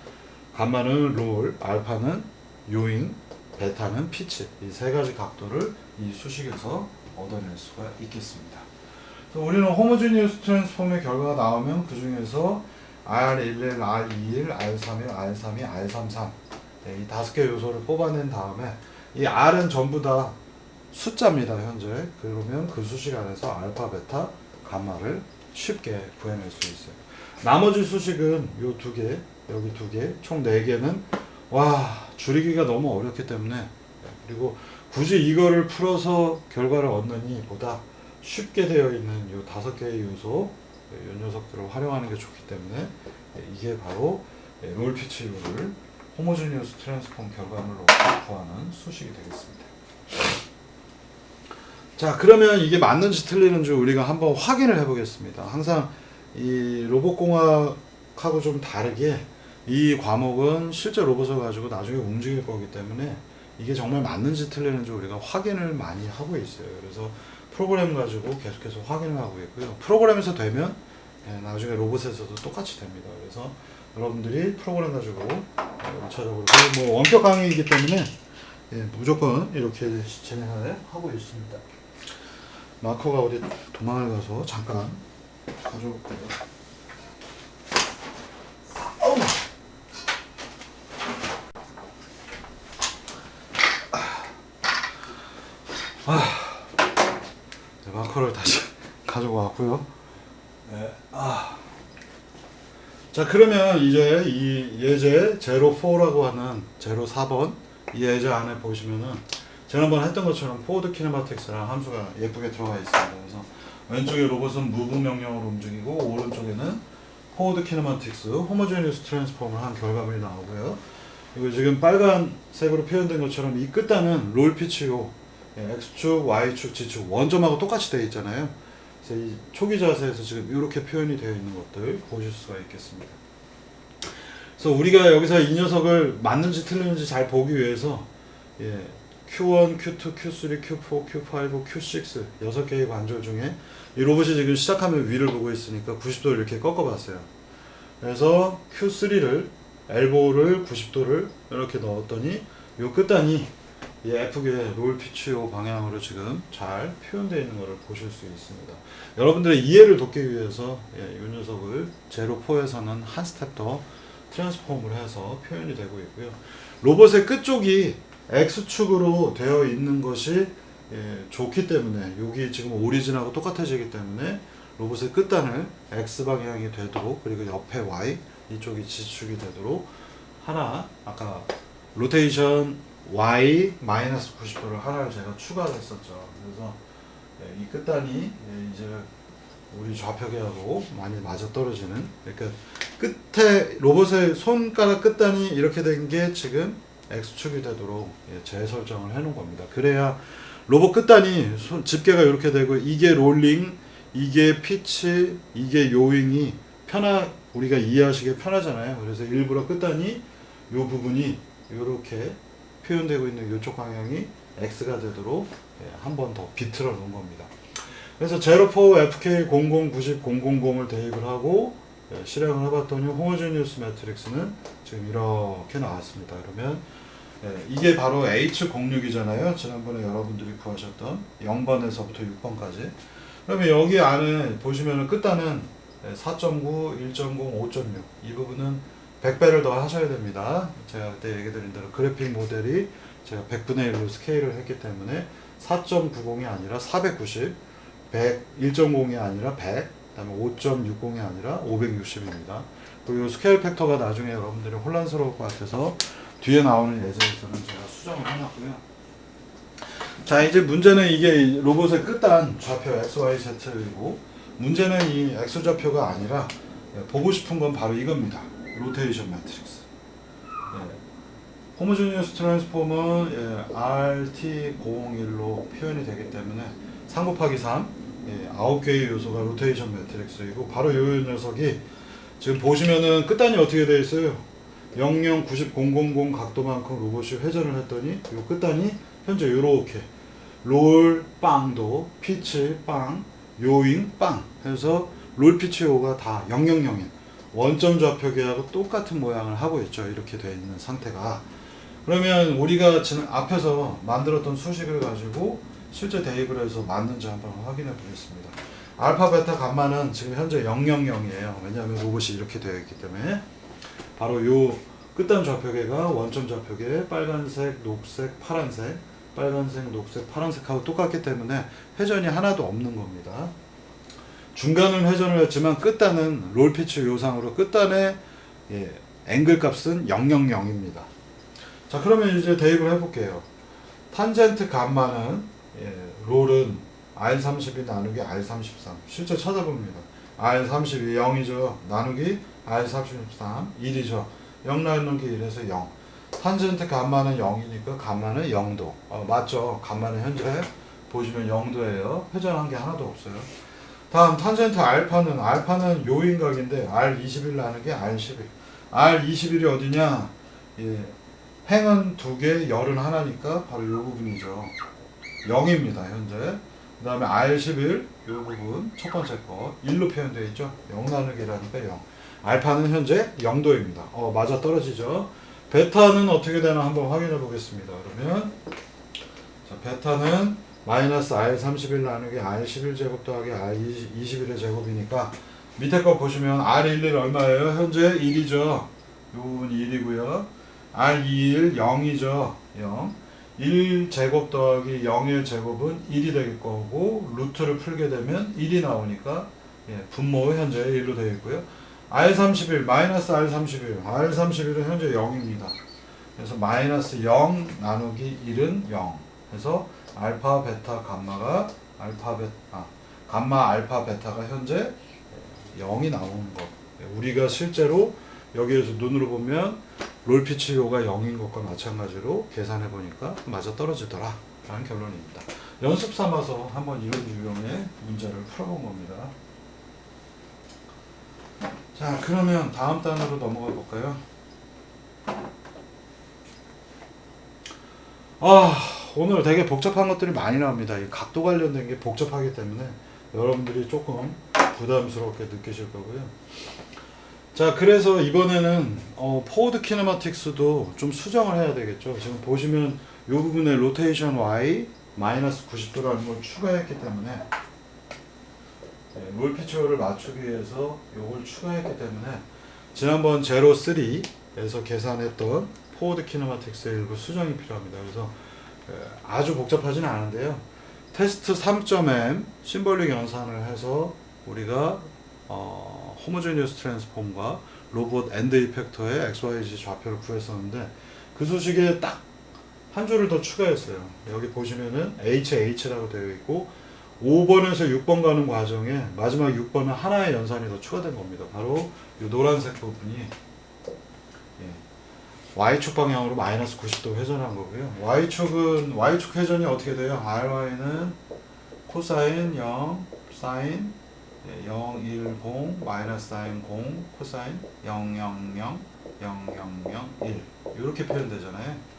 감마는 롤, 알파는 요잉, 베타는 피치, 이 세 가지 각도를 이 수식에서 얻어낼 수가 있겠습니다. 우리는 호모지니어스 트랜스폼의 결과가 나오면 그 중에서 R11, R21, R31, R32, R33 이 5개 요소를 뽑아낸 다음에 이 R은 전부 다 숫자입니다. 현재. 그러면 그 수식 안에서 알파, 베타, 감마를 쉽게 구해낼 수 있어요. 나머지 수식은 요 2개, 여기 2개, 총 4개는 줄이기가 너무 어렵기 때문에 그리고 굳이 이거를 풀어서 결과를 얻느니 보다 쉽게 되어 있는 요 5개의 요소, 이 녀석들을 활용하는 게 좋기 때문에 이게 바로 롤 피치율을 호모지니어스 트랜스폼 결과물로 구하는 수식이 되겠습니다. 자, 그러면 이게 맞는지 틀리는지 우리가 한번 확인을 해보겠습니다. 항상 이 로봇공학하고 좀 다르게 이 과목은 실제 로봇을 가지고 나중에 움직일 거기 때문에 이게 정말 맞는지 틀리는지 우리가 확인을 많이 하고 있어요. 그래서 프로그램 가지고 계속해서 확인을 하고 있고요. 프로그램에서 되면 나중에 로봇에서도 똑같이 됩니다. 그래서 여러분들이 프로그램 가지고 1차적으로 뭐 원격 강의이기 때문에 무조건 이렇게 진행을 하고 있습니다. 마커가 어디 도망을 가서 잠깐 가져올게요. 마커를 다시 가지고 왔고요. 자, 그러면 이제 이 예제 04라고 하는 04번 이 예제 안에 보시면은 지난번 했던 것처럼 포워드 키네마틱스라는 함수가 예쁘게 들어가 있습니다. 그래서 왼쪽에 로봇은 무브 명령으로 움직이고 오른쪽에는 포워드 키네마틱스 호모제니어스 트랜스폼을 한 결과물이 나오고요. 이거 지금 빨간색으로 표현된 것처럼 이 끝단은 롤 피치요. X축, Y축, G축 원점하고 똑같이 되어 있잖아요. 그래서 이 초기 자세에서 지금 이렇게 표현이 되어 있는 것들 보실 수가 있겠습니다. 그래서 우리가 여기서 이 녀석을 맞는지 틀리는지 잘 보기 위해서 Q1, Q2, Q3, Q4, Q5, Q6 6개의 관절 중에 이 로봇이 지금 시작하면 위를 보고 있으니까 90도를 이렇게 꺾어봤어요. 그래서 Q3를 엘보를 90도를 이렇게 넣었더니 이 끝단이 이 F계 롤 피치오 방향으로 지금 잘 표현되어 있는 것을 보실 수 있습니다. 여러분들의 이해를 돕기 위해서 이 녀석을 제로4에서는 한 스텝 더 트랜스폼을 해서 표현이 되고 있고요. 로봇의 끝쪽이 X축으로 되어 있는 것이 좋기 때문에 여기 지금 오리진하고 똑같아지기 때문에 로봇의 끝단을 X방향이 되도록 그리고 옆에 Y 이쪽이 G축이 되도록 하나 아까 로테이션 Y 마이너스 90도를 하나를 제가 추가를 했었죠. 그래서 이 끝단이 이제 우리 좌표계하고 많이 맞아 떨어지는 그러니까 끝에 로봇의 손가락 끝단이 이렇게 된 게 지금 X축이 되도록 재설정을 해 놓은 겁니다. 그래야 로봇 끝단이 집게가 이렇게 되고 이게 롤링, 이게 피치, 이게 요잉이 우리가 이해하시기 편하잖아요. 그래서 일부러 끝단이 이 부분이 이렇게 표현되고 있는 이쪽 방향이 X가 되도록 한 번 더 비틀어 놓은 겁니다. 그래서 04 FK 0090 000을 대입을 하고 실행을 해봤더니 호모지니어스 매트릭스는 지금 이렇게 나왔습니다. 그러면 이게 바로 H06이잖아요. 지난번에 여러분들이 구하셨던 0번에서부터 6번까지. 그러면 여기 안에 보시면 끝단은 4.9, 1.0, 5.6 이 부분은 100배를 더 하셔야 됩니다. 제가 그때 얘기 드린 대로 그래픽 모델이 제가 100분의 1로 스케일을 했기 때문에 4.90이 아니라 490, 1.0이 아니라 100, 그 다음에 5.60이 아니라 560입니다. 그리고 스케일 팩터가 나중에 여러분들이 혼란스러울 것 같아서 뒤에 나오는 예제에서는 제가 수정을 해놨고요. 자, 이제 문제는 이게 로봇의 끝단 좌표 XYZ이고 문제는 이 X좌표가 아니라 보고 싶은 건 바로 이겁니다. 로테이션 매트릭스. 호모지니어스 트랜스폼은 RT001로 표현이 되기 때문에 3 곱하기 3 9개의 요소가 로테이션 매트릭스이고 바로 이 녀석이 지금 보시면은 끝단이 어떻게 되어 있어요? 00, 90, 000 각도만큼 로봇이 회전을 했더니 이 끝단이 현재 이렇게 롤 빵도 피치 빵 요잉 빵 해서 롤 피치 요가 다 000인 원점 좌표계하고 똑같은 모양을 하고 있죠. 이렇게 되어 있는 상태가. 그러면 우리가 지금 앞에서 만들었던 수식을 가지고 실제 대입을 해서 맞는지 한번 확인해 보겠습니다. 알파, 베타, 감마는 지금 현재 000이에요. 왜냐하면 로봇이 이렇게 되어 있기 때문에. 바로 요 끝단 좌표계가 원점 좌표계 빨간색, 녹색, 파란색, 빨간색, 녹색, 파란색하고 똑같기 때문에 회전이 하나도 없는 겁니다. 중간은 회전을 했지만 끝단은 롤피치 요상으로 끝단의 앵글 값은 000입니다. 자, 그러면 이제 대입을 해볼게요. 탄젠트 감마는 롤은 R32 나누기 R33 실제 찾아봅니다. R32 0이죠. 나누기 R33 1이죠. 0 나누기 1에서 0. 탄젠트 감마는 0이니까 감마는 0도. 맞죠? 감마는 현재 보시면 0도예요. 회전한 게 하나도 없어요. 다음 탄젠트 알파는 요인각인데 R21 나누기 R11. R21이 어디냐? 행은 2개, 열은 하나니까 바로 이 부분이죠. 0입니다. 현재. 그 다음에 R11 이 부분 첫 번째 거 1로 표현되어 있죠. 0 나누기라니까 0. 알파는 현재 0도입니다. 맞아 떨어지죠. 베타는 어떻게 되나 한번 확인해 보겠습니다. 그러면 자, 베타는 마이너스 R31 나누기 R11 제곱 더하기 R21의 제곱이니까 밑에 거 보시면 R11 얼마예요? 현재 1이죠. 이 부분이 1이고요. R21 0이죠. 0. 1 제곱 더하기 0의 제곱은 1이 될 거고 루트를 풀게 되면 1이 나오니까 분모 현재 1로 되어 있고요. R31 마이너스 R31은 현재 0입니다. 그래서 마이너스 0 나누기 1은 0 해서 알파 베타 감마가 감마 알파 베타가 현재 0이 나오는 것. 우리가 실제로 여기에서 눈으로 보면 롤피치 요가 0인 것과 마찬가지로 계산해 보니까 맞아 떨어지더라 라는 결론입니다. 연습 삼아서 한번 이런 유형의 문제를 풀어본 겁니다. 자, 그러면 다음 단으로 넘어가 볼까요? 오늘 되게 복잡한 것들이 많이 나옵니다. 이 각도 관련된 게 복잡하기 때문에 여러분들이 조금 부담스럽게 느끼실 거고요. 자, 그래서 이번에는 포워드 키네마틱스도 좀 수정을 해야 되겠죠. 지금 보시면 이 부분에 로테이션 Y 마이너스 90도라는 걸 추가했기 때문에 롤피치오를 맞추기 위해서 이걸 추가했기 때문에 지난번 제로 3에서 계산했던 포워드 키네마틱스의 일부 수정이 필요합니다. 그래서 아주 복잡하지는 않은데요. 테스트 3.m 심볼릭 연산을 해서 우리가 호모제니어스 트랜스폼과 로봇 엔드 이펙터의 XYZ 좌표를 구했었는데 그 소식에 딱 한 줄을 더 추가했어요. 여기 보시면은 HH라고 되어 있고 5번에서 6번 가는 과정에 마지막 6번은 하나의 연산이 더 추가된 겁니다. 바로 이 노란색 부분이 Y축 방향으로 마이너스 90도 회전한 거고요. Y축 회전이 어떻게 돼요? RY는 코사인 0, 사인 0, 1, 0, 마이너스 사인 0, 코사인 0, 0, 0, 0, 0, 0, 1 이렇게 표현되잖아요.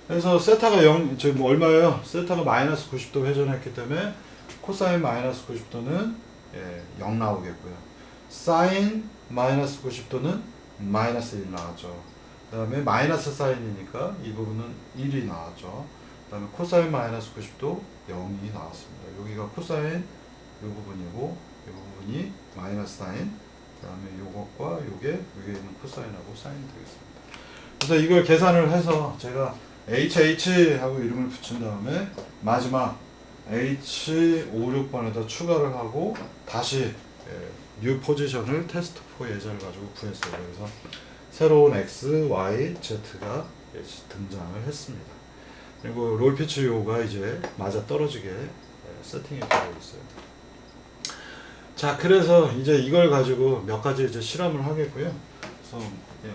그래서 세타가 0, 지금 얼마예요? 세타가 마이너스 90도 회전했기 때문에 코사인 마이너스 90도는 0 나오겠고요. 사인 마이너스 90도는 마이너스 1 나왔죠. 그 다음에 마이너스 사인이니까 이 부분은 1이 나왔죠. 그 다음에 코사인 마이너스 90도 0이 나왔습니다. 여기가 코사인 이 부분이고 이 부분이 마이너스 사인, 그 다음에 요것과 요게 위에 있는 코사인하고 사인이 되겠습니다. 그래서 이걸 계산을 해서 제가 HH 하고 이름을 붙인 다음에 마지막 H56번에다 추가를 하고 다시 뉴 포지션을 테스트 4 예제를 가지고 구했어요. 그래서 새로운 X, Y, Z가 등장을 했습니다. 그리고 롤피치 요가 이제 맞아 떨어지게 세팅이 되어 있어요. 자, 그래서 이제 이걸 가지고 몇 가지 이제 실험을 하겠고요. 그래서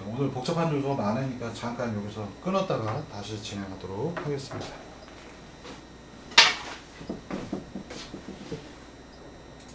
오늘 복잡한 요소가 많으니까 잠깐 여기서 끊었다가 다시 진행하도록 하겠습니다.